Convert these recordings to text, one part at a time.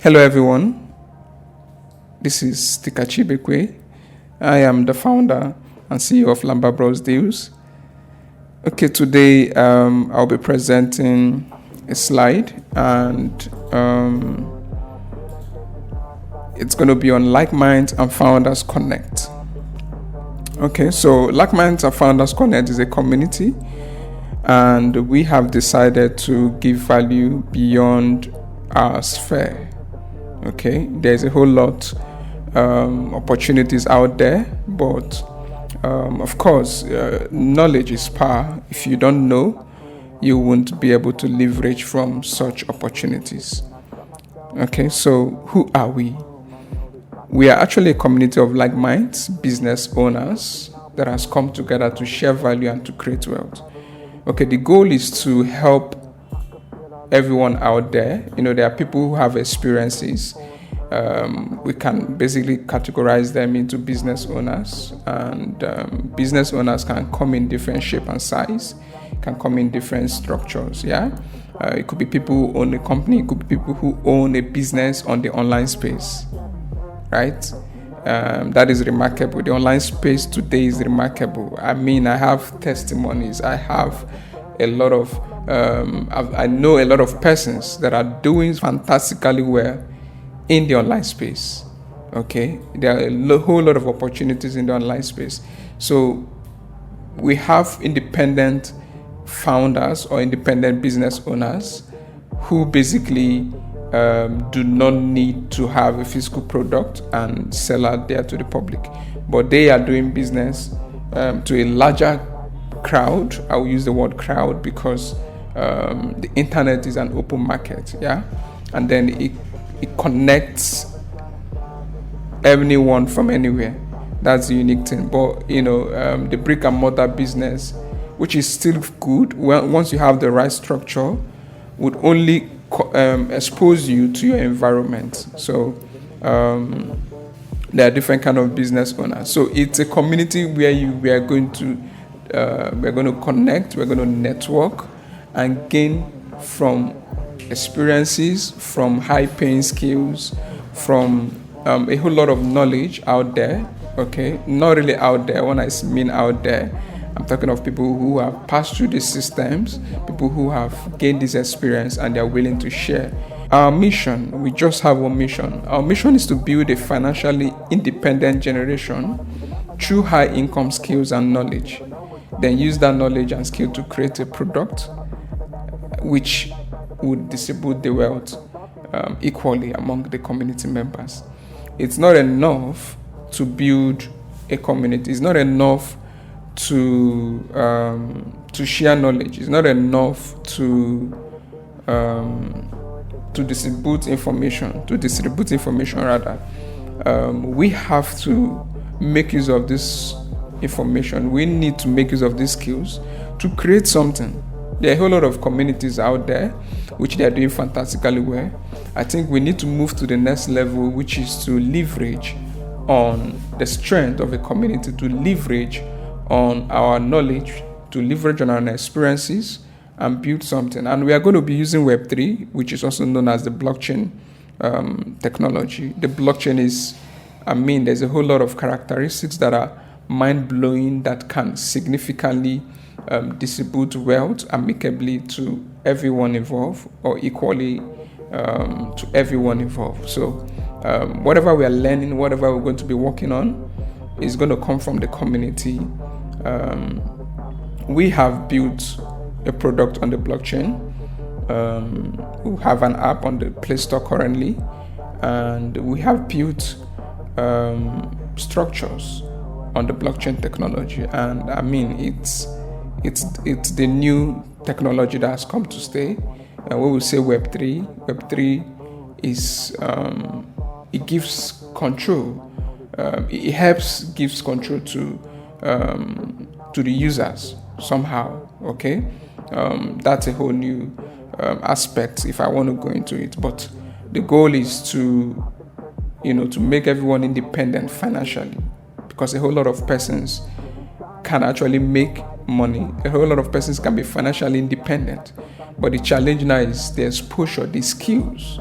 Hello everyone, this is Tikachi Bekwe. I am the founder and CEO of Lamba Bros Deals. Okay, today I'll be presenting a slide and it's going to be on Like Minds and Founders Connect. Okay, so Like Minds and Founders Connect is a community and we have decided to give value beyond our sphere. Okay, there's a whole lot opportunities out there, but of course knowledge is power. If you don't know, you won't be able to leverage from such opportunities. Okay, so who are we? We are actually a community of like minds, business owners that has come together to share value and to create wealth. Okay, the goal is to help everyone out there. There are people who have experiences. We can basically categorize them into business owners, and business owners can come in different shape and size, can come in different structures. It could be people who own a company, it could be people who own a business on the online space, right? That is remarkable. The online space today is remarkable. I have testimonies. I have a lot of I know a lot of persons that are doing fantastically well in the online space. Okay, there are a whole lot of opportunities in the online space. So we have independent founders or independent business owners who basically do not need to have a physical product and sell out there to the public, but they are doing business to a larger crowd. I will use the word crowd because the internet is an open market, and then it connects anyone from anywhere. That's the unique thing. But the brick and mortar business, which is still good, once you have the right structure, would only expose you to your environment. So there are different kind of business owners. So it's a community where we are going to connect, we're going to network and gain from experiences, from high-paying skills, from a whole lot of knowledge out there. Okay, not really out there. When I mean out there, I'm talking of people who have passed through these systems, people who have gained this experience and they're willing to share. Our mission, we just have one mission. Our mission is to build a financially independent generation through high income skills and knowledge. Then use that knowledge and skill to create a product which would distribute the wealth equally among the community members. It's not enough to build a community. It's not enough to share knowledge. It's not enough to distribute information. We have to make use of this information. We need to make use of these skills to create something. There are a whole lot of communities out there which they are doing fantastically well. I think we need to move to the next level, which is to leverage on the strength of a community, to leverage on our knowledge, to leverage on our experiences and build something. And we are going to be using Web3, which is also known as the blockchain technology. The blockchain is, there's a whole lot of characteristics that are mind-blowing that can significantly distribute wealth amicably to everyone involved, or equally to everyone involved. So whatever we are learning, whatever we're going to be working on is going to come from the community. We have built a product on the blockchain. We have an app on the Play Store currently, and we have built structures on the blockchain technology. And it's the new technology that has come to stay. And we will say Web3. Web3 is it gives control. It helps gives control to the users somehow. Okay, that's a whole new aspect if I want to go into it. But the goal is to make everyone independent financially, because a whole lot of persons can actually make money. A whole lot of persons can be financially independent. But the challenge now is the exposure, the skills.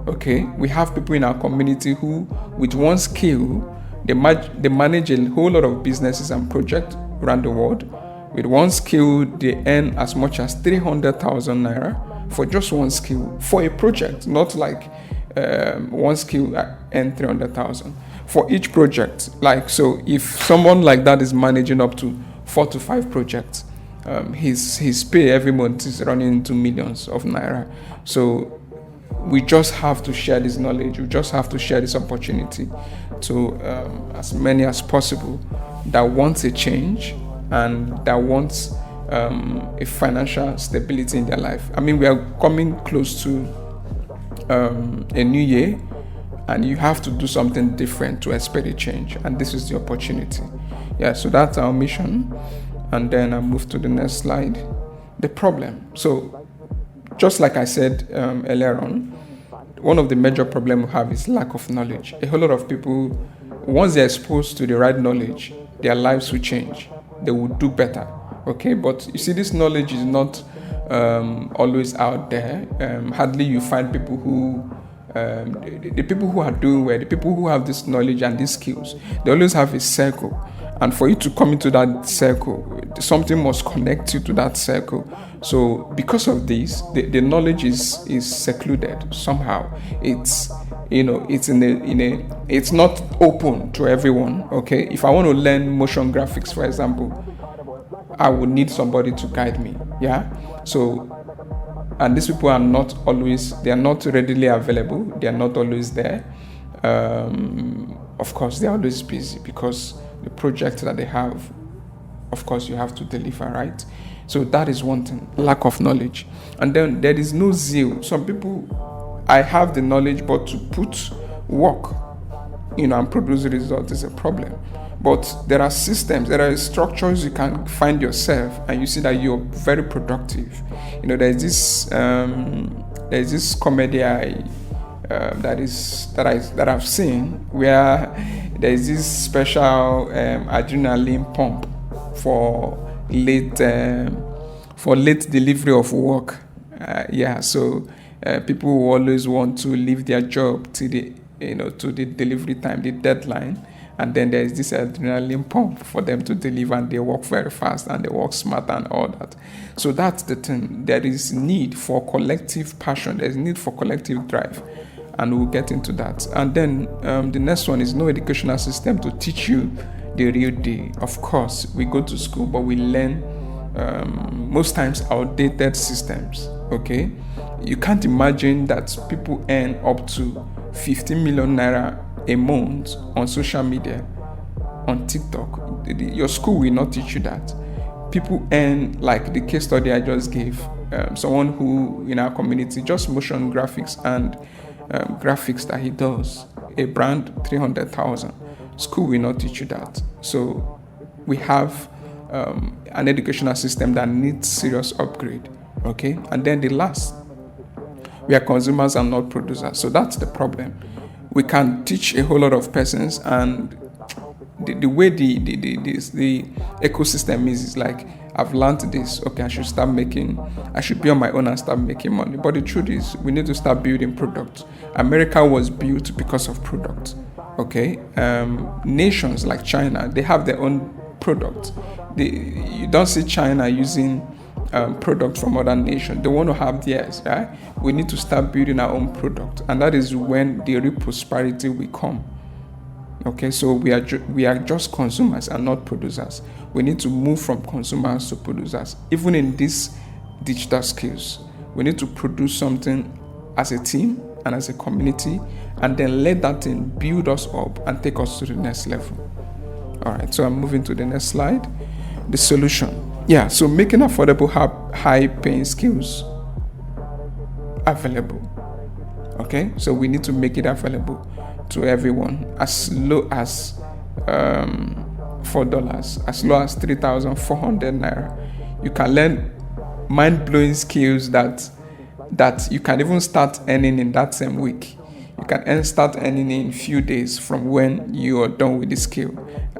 Okay, we have people in our community who, with one skill, they manage a whole lot of businesses and projects around the world. With one skill, they earn as much as 300,000 naira for just one skill for a project, not like one skill earn 300,000 for each project. Like, so if someone like that is managing up to 4 to 5 projects, his pay every month is running into millions of naira. So we just have to share this knowledge. We just have to share this opportunity to as many as possible that wants a change and that wants a financial stability in their life. I mean, we are coming close to a new year, and you have to do something different to expect a change, and this is the opportunity. Yeah, so that's our mission. And then I move to the next slide. The problem. So just like I said earlier on, one of the major problems we have is lack of knowledge. A whole lot of people, once they're exposed to the right knowledge, their lives will change. They will do better. Okay, but you see, this knowledge is not always out there. Hardly you find people who, the people who are doing well, the people who have this knowledge and these skills, they always have a circle. And for you to come into that circle, something must connect you to that circle. So because of this, the knowledge is secluded somehow. It's it's not open to everyone. Okay, if I want to learn motion graphics, for example, I would need somebody to guide me. Yeah. So, and these people are not readily available. They are not always there. Of course, they are always busy because the project that they have, of course, you have to deliver, right? So that is one thing, lack of knowledge. And then there is no zeal. Some people, I have the knowledge, but to put work, and produce the result is a problem. But there are systems, there are structures you can find yourself, and you see that you're very productive. There's this comedy that I've seen where there's this special adrenaline pump for late delivery of work. So people will always want to leave their job to the delivery time, the deadline, and then there's this adrenaline pump for them to deliver, and they work very fast and they work smart and all that. So that's the thing. There is need for collective passion. There's need for collective drive. And we'll get into that. And then the next one is no educational system to teach you the real deal. Of course, we go to school, but we learn most times outdated systems. Okay, you can't imagine that people earn up to 15 million naira a month on social media, on TikTok. Your school will not teach you that. People earn, like the case study I just gave, someone who in our community, just motion graphics and graphics that he does, a brand 300,000. School will not teach you that. So we have an educational system that needs serious upgrade. Okay, and then the last, we are consumers and not producers. So that's the problem. We can teach a whole lot of persons, and the way the ecosystem is like, I've learned this. Okay, I should be on my own and start making money. But the truth is, we need to start building products. America was built because of products. Okay, nations like China, they have their own products. You don't see China using products from other nations. They want to have theirs, right? We need to start building our own product, and that is when the real prosperity will come. Okay, so we are just consumers and not producers. We need to move from consumers to producers. Even in these digital skills, we need to produce something as a team and as a community, and then let that thing build us up and take us to the next level. All right, so I'm moving to the next slide. The solution. Yeah, so making affordable, high-paying skills available. Okay, so we need to make it available to everyone as low as $4, as low as 3,400 naira. You can learn mind-blowing skills that you can even start earning in that same week. You can start earning in few days from when you are done with the skill.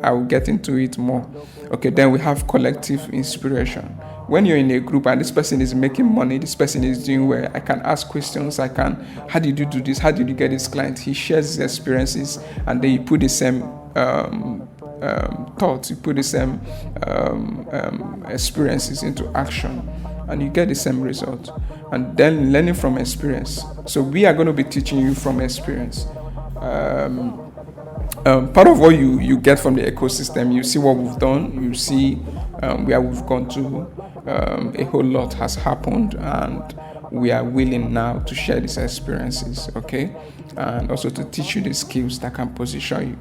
I will get into it more. Okay, then we have collective inspiration. when you're in a group and this person is making money, this person is doing well, I can ask questions. How did you do this? How did you get this client? He shares his experiences, and then you put the same thoughts, you put the same experiences into action, and you get the same result. And then learning from experience. So we are going to be teaching you from experience. Part of what you get from the ecosystem, you see what we've done, you see where we've gone to. A whole lot has happened, and we are willing now to share these experiences, okay? And also to teach you the skills that can position you.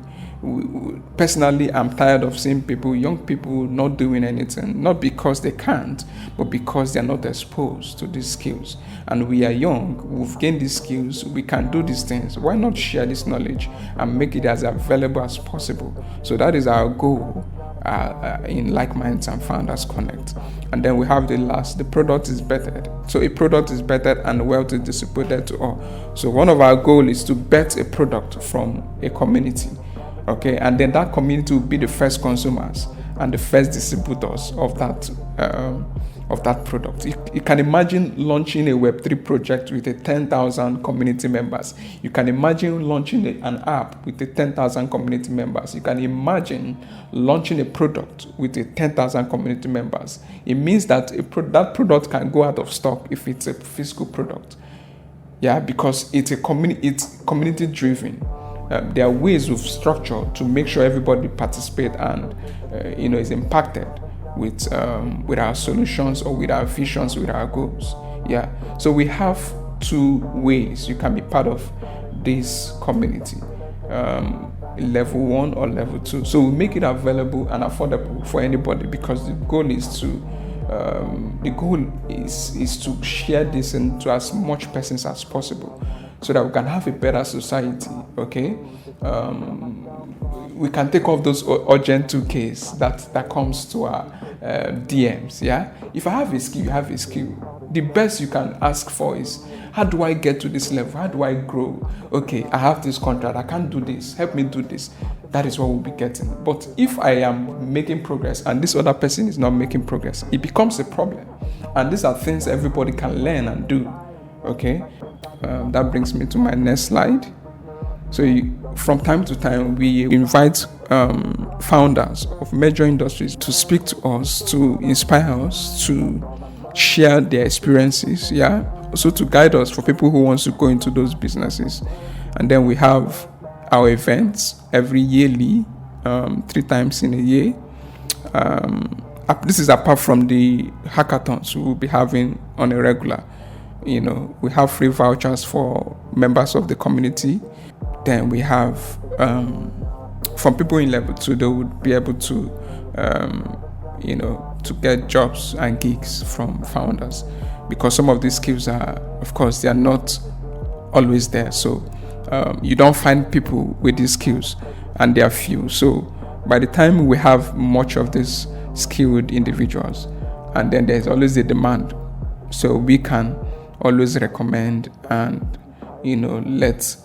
Personally, I'm tired of seeing young people not doing anything, not because they can't, but because they're not exposed to these skills. And we are young, we've gained these skills, we can do these things. Why not share this knowledge and make it as available as possible? So that is our goal in Like Minds and Founders Connect. And then we have the product is bettered. So a product is bettered and wealth is distributed to all. So one of our goals is to bet a product from a community. Okay, and then that community will be the first consumers and the first distributors of that product. You can imagine launching a Web3 project with 10,000 community members. You can imagine launching an app with 10,000 community members. You can imagine launching a product with 10,000 community members. It means that that product can go out of stock if it's a physical product. Yeah, because it's community driven. There are ways of structure to make sure everybody participate and is impacted with our solutions or with our visions, with our goals. Yeah. So we have two ways you can be part of this community, level 1 or level 2. So we make it available and affordable for anybody, because the goal is to share this into as much persons as possible, so that we can have a better society, okay? We can take off those urgent 2Ks that comes to our DMs, yeah? If I have a skill, you have a skill. The best you can ask for is, how do I get to this level? How do I grow? Okay, I have this contract, I can't do this, help me do this. That is what we'll be getting. But if I am making progress and this other person is not making progress, it becomes a problem. And these are things everybody can learn and do, okay? That brings me to my next slide. So from time to time, we invite founders of major industries to speak to us, to inspire us, to share their experiences, yeah? Also to guide us for people who want to go into those businesses. And then we have our events every yearly, 3 times in a year. This is apart from the hackathons we will be having on a regular. We have free vouchers for members of the community. Then we have, from people in level 2, they would be able to, to get jobs and gigs from founders, because some of these skills are, of course, they are not always there. So you don't find people with these skills, and they are few. So by the time we have much of these skilled individuals, and then there's always a demand, so we can always recommend and let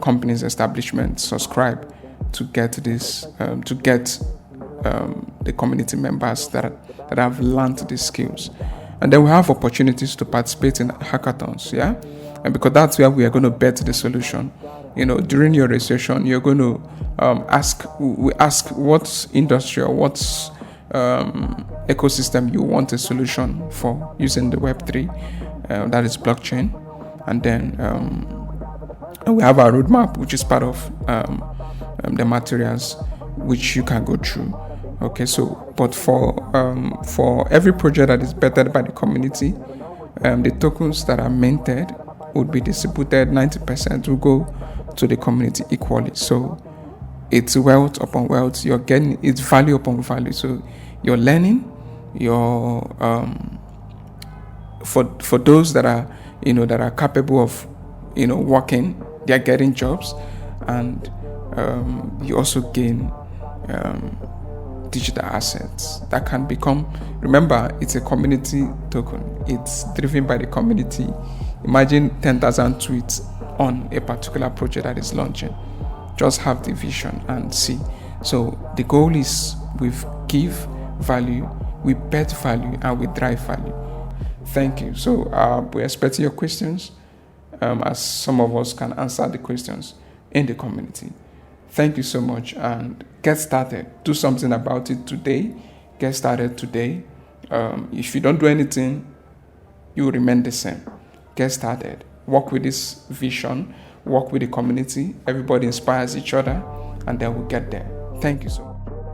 companies, establishments subscribe to get this the community members that have learned these skills. And then we have opportunities to participate in hackathons, yeah, and because that's where we are going to bet the solution. During your registration, you're going to ask what industry or what ecosystem you want a solution for using the Web3, that is blockchain. And then we have our roadmap, which is part of the materials which you can go through. Okay, so but for every project that is bettered by the community, the tokens that are minted would be distributed. 90% will go to the community equally. So it's wealth upon wealth. You're getting, it's value upon value. So you're learning. You're for those that are that are capable of working, they're getting jobs, and you also gain digital assets that can become, remember, it's a community token. It's driven by the community. Imagine 10,000 tweets on a particular project that is launching. Just have the vision and see. So the goal is, we give value, we bet value and we drive value. Thank you. So we're expecting your questions, as some of us can answer the questions in the community. Thank you so much, and get started. Do something about it today. Get started today. If you don't do anything, you will remain the same. Get started. Work with this vision. Work with the community. Everybody inspires each other, and then we'll get there. Thank you so much.